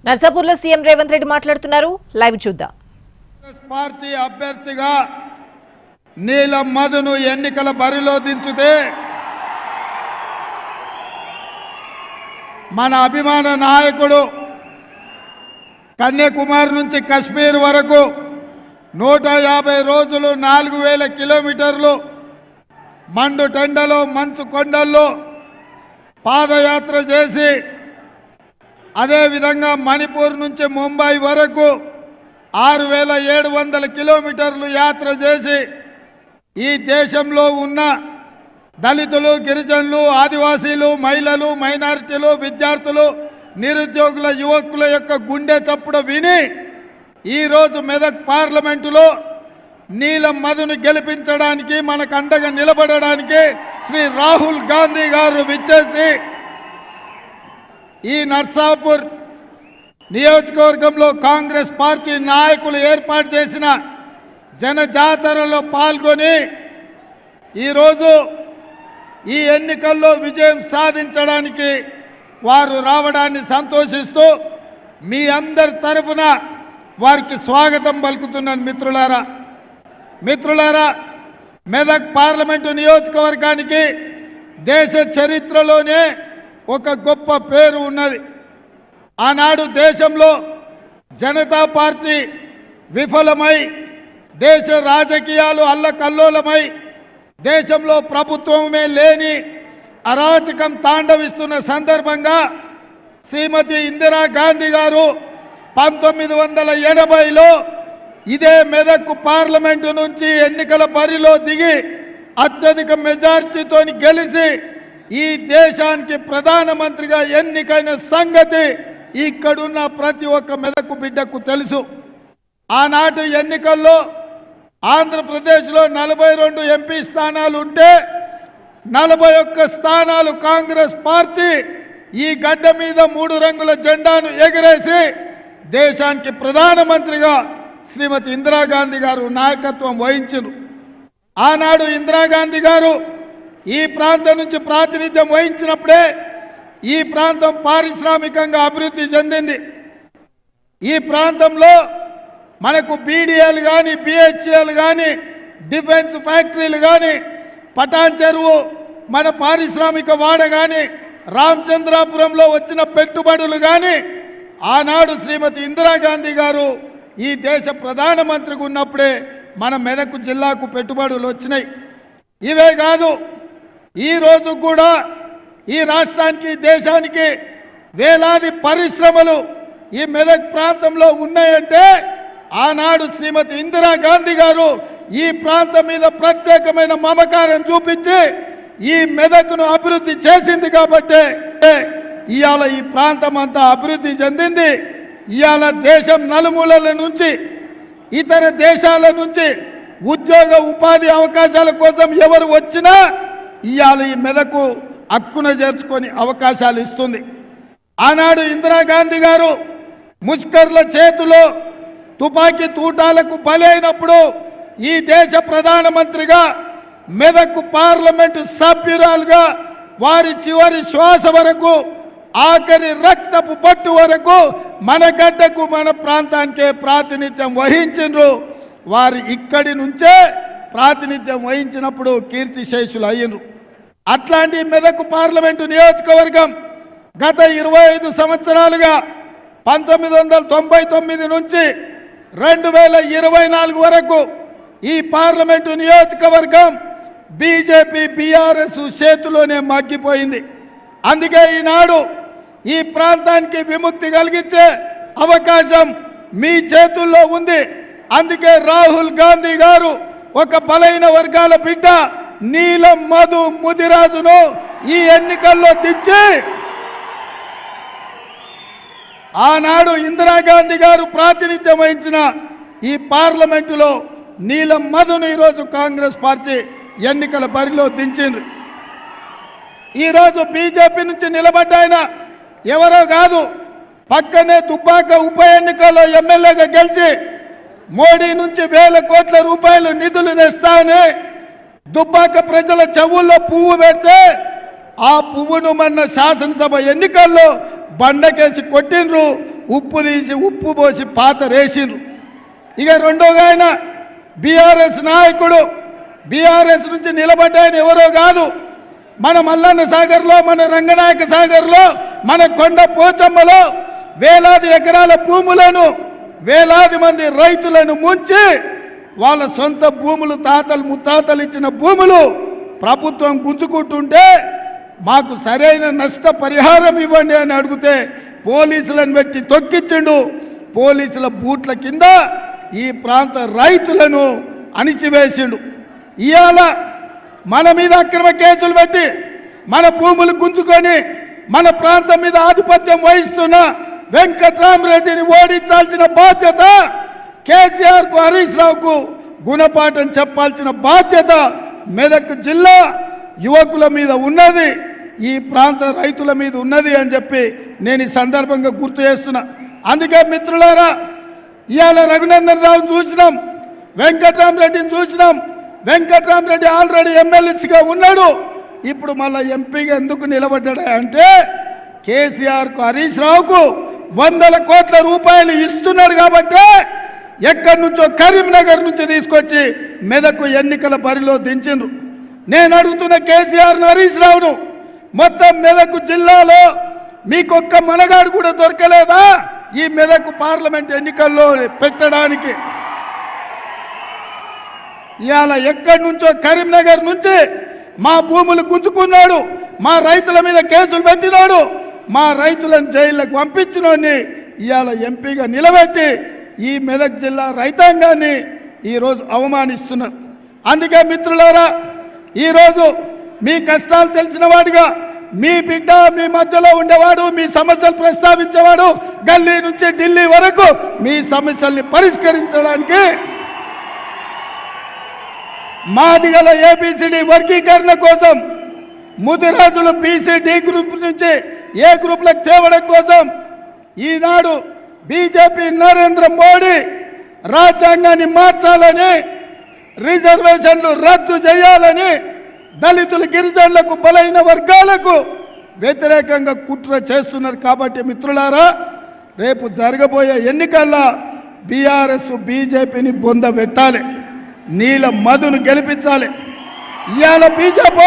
నర్సాపూర్లో CM Revanth Reddy మాట్లాడుతున్నారు. Live చూద్దాం. Party అభ్యర్థిగా నీలం మధును ఎన్నికల బరిలో దించితే మన అభిమాన నాయకుడు కన్యాకుమారి నుంచి కశ్మీర్ వరకు 150 రోజులు 4000 కిలోమీటర్లు మండు టెండలో మంచు కొండల్లో పాదయాత్ర చేసి అదేవిధంగా మణిపూర్ నుంచి ముంబై వరకు 6700 కిలోమీటర్లు యాత్ర చేసి ఈ దేశంలో ఉన్న దళితులు, గిరిజనులు, ఆదివాసీలు, మహిళలు, మైనారిటీలు, విద్యార్థులు, నిరుద్యోగుల, యువకుల యొక్క గుండె చప్పుడు విని ఈరోజు మెదక్ పార్లమెంటులో నీలం మధును గెలిపించడానికి మనకు అండగా నిలబడడానికి శ్రీ రాహుల్ గాంధీ గారు విచ్చేసి ఈ నర్సాపూర్ నియోజకవర్గంలో కాంగ్రెస్ పార్టీ నాయకులు ఏర్పాటు చేసిన జనజాతరలో పాల్గొని ఈరోజు ఈ ఎన్నికల్లో విజయం సాధించడానికి వారు రావడాన్ని సంతోషిస్తూ మీ అందరి తరఫున వారికి స్వాగతం పలుకుతున్నాను. మిత్రులారా, మెదక్ పార్లమెంటు నియోజకవర్గానికి దేశ చరిత్రలోనే ఒక గొప్ప పేరు ఉన్నది. ఆనాడు దేశంలో జనతా పార్టీ విఫలమై దేశ రాజకీయాలు అల్లకల్లోలమై దేశంలో ప్రభుత్వమే లేని అరాచకం తాండవిస్తున్న సందర్భంగా శ్రీమతి ఇందిరాగాంధీ గారు 1980లో ఇదే మెదక్ పార్లమెంటు నుంచి ఎన్నికల బరిలో దిగి అత్యధిక మెజార్టీతో గెలిచి ఈ దేశానికి ప్రధానమంత్రిగా ఎన్నికైన సంగతి ఇక్కడున్న ప్రతి ఒక్క మెదక్ బిడ్డకు తెలుసు. ఆనాటి ఎన్నికల్లో ఆంధ్రప్రదేశ్లో 42 ఎంపీ స్థానాలు ఉంటే 41 స్థానాలు కాంగ్రెస్ పార్టీ ఈ గడ్డ మీద 3 రంగుల జెండాను ఎగరేసి దేశానికి ప్రధానమంత్రిగా శ్రీమతి ఇందిరాగాంధీ గారు నాయకత్వం వహించారు. ఆనాడు ఇందిరాగాంధీ గారు ఈ ప్రాంతం నుంచి ప్రాతినిధ్యం వహించినప్పుడే ఈ ప్రాంతం పారిశ్రామికంగా అభివృద్ధి చెందింది. ఈ ప్రాంతంలో మనకు బీడీఏలు కానీ, బిహెచ్ఏలు కానీ, డిఫెన్స్ ఫ్యాక్టరీలు కానీ, పటాన్ చెరువు మన పారిశ్రామిక వాడ కానీ, రామచంద్రాపురంలో వచ్చిన పెట్టుబడులు కానీ ఆనాడు శ్రీమతి ఇందిరాగాంధీ గారు ఈ దేశ ప్రధానమంత్రిగా ఉన్నప్పుడే మన మెదక్ జిల్లాకు పెట్టుబడులు వచ్చినాయి. ఇవే కాదు, ఈరోజు కూడా ఈ రాష్ట్రానికి, దేశానికి వేలాది పరిశ్రమలు ఈ మెదక్ ప్రాంతంలో ఉన్నాయంటే ఆనాడు శ్రీమతి ఇందిరాగాంధీ గారు ఈ ప్రాంతం మీద ప్రత్యేకమైన మమకారం చూపించి ఈ మెదక్ను అభివృద్ధి చేసింది కాబట్టి ఇవాళ ఈ ప్రాంతం అంతా అభివృద్ధి చెందింది. ఇవాళ దేశం నలుమూలల నుంచి, ఇతర దేశాల నుంచి ఉద్యోగ ఉపాధి అవకాశాల కోసం ఎవరు వచ్చినా ఇవాళ ఈ మెదకు హక్కున చేర్చుకొని అవకాశాలు ఇస్తుంది. ఆనాడు ఇందిరాగాంధీ గారు ముష్కర్ల చేతిలో తుపాకీ తూటాలకు బలైనప్పుడు ఈ దేశ ప్రధానమంత్రిగా మెదక్ పార్లమెంటు సభ్యురాలుగా వారి చివరి శ్వాస వరకు, ఆఖరి రక్తపు పట్టు వరకు మన గడ్డకు, మన ప్రాంతానికే ప్రాతినిధ్యం వహించిండ్రు. వారు ఇక్కడి నుంచే ప్రాతినిధ్యం వహించినప్పుడు కీర్తిశేషులు అయ్యిండ్రు. అట్లాంటి మెదక్ పార్లమెంటు నియోజకవర్గం గత 25 సంవత్సరాలుగా 1999 నుంచి 2024 వరకు ఈ పార్లమెంటు నియోజకవర్గం బీజేపీ, బీఆర్ఎస్ చేతిలోనే మగ్గిపోయింది. అందుకే ఈనాడు ఈ ప్రాంతానికి విముక్తి కలిగించే అవకాశం మీ చేతుల్లో ఉంది. అందుకే రాహుల్ గాంధీ గారు ఒక బలైన వర్గాల బిడ్డ నీలం మధు ముదిరాజును ఈ ఎన్నికల్లో దించి ఆనాడు ఇందిరాగాంధీ గారు ప్రాతినిధ్యం వహించిన ఈ పార్లమెంటులో నీలం మధును ఈరోజు కాంగ్రెస్ పార్టీ ఎన్నికల బరిలో దించిండ్రు. ఈరోజు బీజేపీ నుంచి నిలబడ్డాయన ఎవరో కాదు, పక్కనే దుబ్బాక ఉప ఎన్నికల్లో ఎమ్మెల్యేగా గెలిచి మోడీ నుంచి 1000 కోట్ల రూపాయలు నిధులు తెస్తానే దుబ్బాక ప్రజల చెవుల్లో పువ్వు పెడితే ఆ పువ్వును మన శాసనసభ ఎన్నికల్లో బండకేసి కొట్టిండ్రు. ఉప్పు తీసి ఉప్పు పోసి పాత రేసిండ్రు. ఇక రెండోగా ఆయన బీఆర్ఎస్ నాయకుడు, బీఆర్ఎస్ నుంచి నిలబడ్డ ఆయన ఎవరో కాదు, మన మల్లన్న సాగర్లో, మన రంగనాయక సాగర్లో, మన కొండ పోచమ్మలో వేలాది ఎకరాల భూములను, వేలాది మంది రైతులను ముంచి వాళ్ళ సొంత భూములు, తాతలు ముత్తాతలు ఇచ్చిన భూములు ప్రభుత్వం గుంజుకుంటుంటే మాకు సరైన నష్టపరిహారం ఇవ్వండి అని అడిగితే పోలీసులను పెట్టి తొక్కించిండు. పోలీసుల బూట్ల కింద ఈ ప్రాంత రైతులను అణిచివేసిండు. ఇవాళ మన మీద అక్రమ కేసులు పెట్టి మన భూములు గుంజుకొని మన ప్రాంతం మీద ఆధిపత్యం వహిస్తున్న వెంకట్రామరెడ్డిని ఓడించాల్సిన బాధ్యత కేసీఆర్కు, హరీష్ రావుకు గుణపాఠం చెప్పాల్సిన బాధ్యత మెదక్ జిల్లా యువకుల మీద ఉన్నది, ఈ ప్రాంత రైతుల మీద ఉన్నది అని చెప్పి నేను ఈ సందర్భంగా గుర్తు చేస్తున్నా. అందుకే మిత్రులారా, ఇవాళ రఘునందన్ రావును చూసినాం, వెంకట్రామరెడ్డిని చూసినాం. వెంకట్రామరెడ్డి ఆల్రెడీ ఎమ్మెల్యేగా ఉన్నాడు, ఇప్పుడు మళ్ళీ ఎంపీగా ఎందుకు నిలబడ్డాడు అంటే కేసీఆర్కు, హరీష్ రావుకు 100 కోట్ల రూపాయలు ఇస్తున్నాడు కాబట్టి ఎక్కడి నుంచో కరీంనగర్ నుంచి తీసుకొచ్చి మెదకు ఎన్నికల బరిలో దించిండ్రు. నేను అడుగుతున్న కేసీఆర్ను, హరీష్ రావును, మొత్తం మెదకు జిల్లాలో మీకొక్క మనగాడు కూడా దొరకలేదా ఈ మెదకు పార్లమెంట్ ఎన్నికల్లో పెట్టడానికి? ఇవాళ ఎక్కడి నుంచో కరీంనగర్ నుంచి మా భూములు గుంజుకున్నాడు, మా రైతుల మీద కేసులు పెట్టినాడు, మా రైతులను జైళ్ళకు పంపించినోని ఇవాళ ఎంపీగా నిలబెట్టి ఈ మెదక్ జిల్లా రైతాంగాన్ని ఈరోజు అవమానిస్తున్నారు. అందుకే మిత్రులారా, ఈరోజు మీ కష్టాలు తెలిసిన వాడిగా, మీ బిడ్డ మీ మధ్యలో ఉండేవాడు, మీ సమస్యలు ప్రస్తావించేవాడు, గల్లీ నుంచి ఢిల్లీ వరకు మీ సమస్యల్ని పరిష్కరించడానికి మాదిగల ఏబిసిడి వర్గీకరణ కోసం, ముదిరాజులు బీసీ డి గ్రూప్ నుంచి ఏ గ్రూప్లకు తేవడం కోసం ఈనాడు బీజేపీ నరేంద్ర మోడీ రాజ్యాంగాన్ని మార్చాలని, రిజర్వేషన్లు రద్దు చేయాలని, దళితులు, గిరిజనులకు, బలైన వర్గాలకు వ్యతిరేకంగా కుట్ర చేస్తున్నారు. కాబట్టి మిత్రులారా, రేపు జరగబోయే ఎన్నికల్లో బీఆర్ఎస్ బీజేపీని బొంద పెట్టాలి, నీల మధును గెలిపించాలి. ఇవాళ బీజేపీ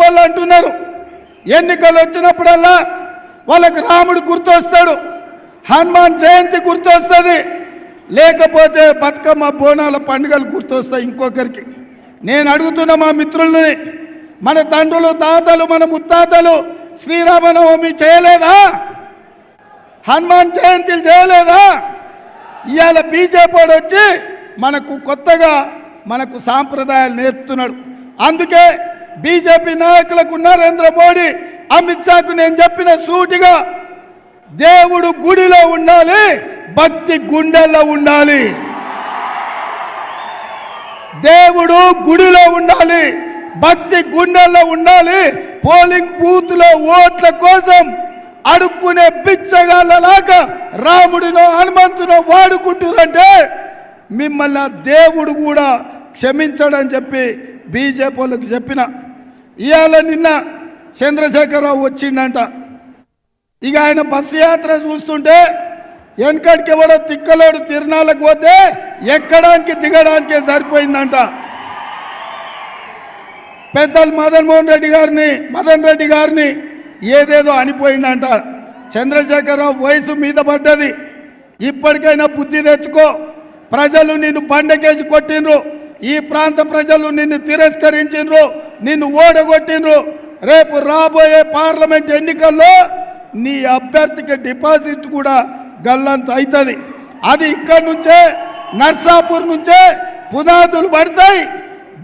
వాళ్ళు అంటున్నారు ఎన్నికలు వచ్చినప్పుడల్లా వాళ్ళకి రాముడు గుర్తొస్తాడు, హనుమాన్ జయంతి గుర్తొస్తుంది, లేకపోతే బతుకమ్మ బోనాల పండుగలు గుర్తొస్తాయి ఇంకొకరికి. నేను అడుగుతున్న మా మిత్రుల్ని, మన తండ్రులు, తాతలు, మన ముత్తాతలు శ్రీరామనవమి చేయలేదా? హనుమాన్ జయంతిలు చేయలేదా? ఇవాళ బీజేపీ వాడు వచ్చి మనకు కొత్తగా మనకు సాంప్రదాయాలు నేర్పుతున్నాడు. అందుకే బీజేపీ నాయకులకు, నరేంద్ర మోడీ, అమిత్ షాకు నేను చెప్పిన సూటిగా, దేవుడు గుడిలో ఉండాలి, భక్తి గుండెల్లో ఉండాలి. దేవుడు గుడిలో ఉండాలి, భక్తి గుండెల్లో ఉండాలి. పోలింగ్ బూత్లో ఓట్ల కోసం అడుక్కునే బిచ్చగాళ్ళలాగా రాముడినో హనుమంతునో వాడుకుంటారంటే మిమ్మల్ని దేవుడు కూడా క్షమించడని చెప్పి బీజేపీ వాళ్ళకి చెప్పిన. ఇవాళ నిన్న చంద్రశేఖరరావు వచ్చిండంట. ఇక ఆయన బస్సు యాత్ర చూస్తుంటే వెనకడికి ఎవడో తిక్కలోడు తిరునాళ్ళకు పోతే ఎక్కడానికి దిగడానికే సరిపోయిందంట. పెద్దలు మదన్ రెడ్డి గారిని ఏదేదో అనిపోయిందంట. చంద్రశేఖరరావు వయసు మీద పడ్డది, ఇప్పటికైనా బుద్ధి తెచ్చుకో. ప్రజలు నిన్ను బండకేసి కొట్టిండ్రు, ఈ ప్రాంత ప్రజలు నిన్ను తిరస్కరించిండ్రు, నిన్ను ఓడగొట్టిండ్రు. రేపు రాబోయే పార్లమెంట్ ఎన్నికల్లో నీ అభ్యర్థికి డిపాజిట్ కూడా గల్లంత అవుతుంది. అది ఇక్కడి నుంచే, నర్సాపూర్ నుంచే పునాదులు పడతాయి,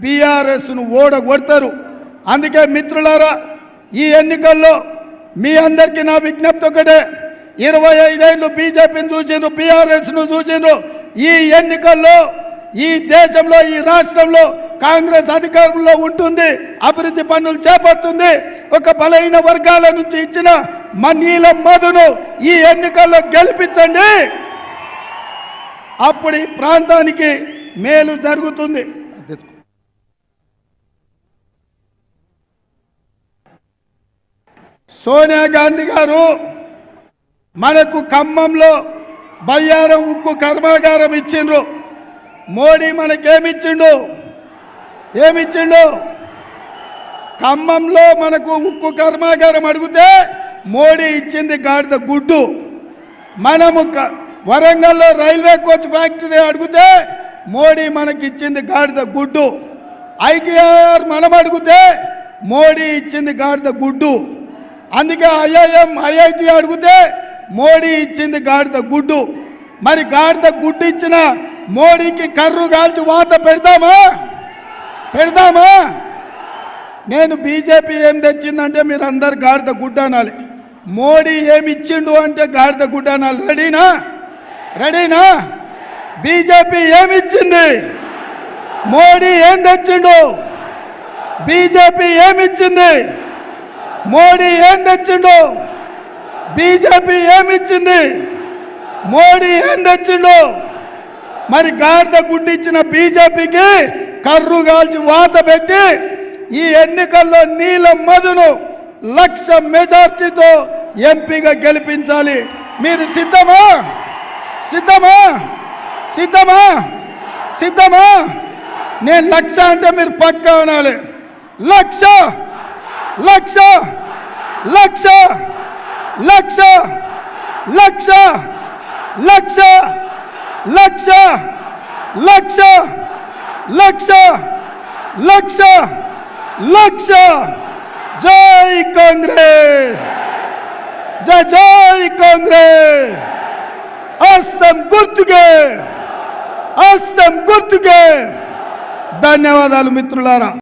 బీఆర్ఎస్ను ఓడగొడతారు. అందుకే మిత్రులారా, ఈ ఎన్నికల్లో మీ అందరికీ నా విజ్ఞప్తి ఒకటే, 25 ఏళ్ళు బీజేపీని చూసిండ్రు, బీఆర్ఎస్ను చూసిండ్రు. ఈ ఎన్నికల్లో ఈ దేశంలో, ఈ రాష్ట్రంలో కాంగ్రెస్ అధికారంలో ఉంటుంది, అభివృద్ధి పనులు చేపడుతుంది. ఒక బలహీన వర్గాల నుంచి ఇచ్చిన నీల మధును ఈ ఎన్నికల్లో గెలిపించండి, అప్పుడు ఈ ప్రాంతానికి మేలు జరుగుతుంది. సోనియా గాంధీ గారు మనకు ఖమ్మంలో బయ్యారం ఉక్కు కర్మాగారం ఇచ్చిండ్రు. మోడీ మనకేమిచ్చిండు? ఏమిచ్చిండు? ఖమ్మంలో మనకు ఉక్కు కర్మాగారం అడిగితే మోడీ ఇచ్చింది గాడిద గుడ్డు. మనము వరంగల్లో రైల్వే కోచ్ ఫ్యాక్టరీ అడిగితే మోడీ మనకి ఇచ్చింది గాడిద గుడ్డు. ఐటీఆర్ మనం అడిగితే మోడీ ఇచ్చింది గాడిద గుడ్డు. అందుకే ఐఐఎం ఐఐటి అడిగితే మోడీ ఇచ్చింది గాడిద గుడ్డు. మరి గాడిద గుడ్డు ఇచ్చిన మోడీకి కర్రు కాల్చి వాత పెడదామా? పెడదామా? నేను బీజేపీ ఏం తెచ్చిందంటే మీరు అందరు గాడిద గుడ్డ అనాలి. మోడీ ఏమి ఇచ్చిండు అంటే గాడిద గుడ్డ అనాలి. రెడీనా? రెడీనా? బీజేపీ ఏమిచ్చింది? మోడీ ఏం తెచ్చిండు? బీజేపీ ఏమిచ్చింది? మోడీ ఏం తెచ్చిండు? బీజేపీ ఏమిచ్చింది? మోడీ ఏం తెచ్చిండు? మరి గాడిద గుడ్డు ఇచ్చిన బీజేపీకి కర్రు కాల్చి వాత పెట్టి ఈ ఎన్నికల్లో నీలం మధును 1,00,000 మెజార్టీతో ఎంపీగా గెలిపించాలి. మీరు సిద్ధమా? సిద్ధమా? సిద్ధమా? సిద్ధమా? నేను 1,00,000 అంటే మీరు పక్కా అనాలి. 1,00,000 1,00,000 1,00,000 1,00,000 1,00,000 1,00,000 1,00,000 1,00,000 1,00,000 1,00,000 1,00,000 జై కాంగ్రెస్! జై జై కాంగ్రెస్! హస్తం గుర్తుకే! హస్తం గుర్తుకే! ధన్యవాదాలు మిత్రులారా.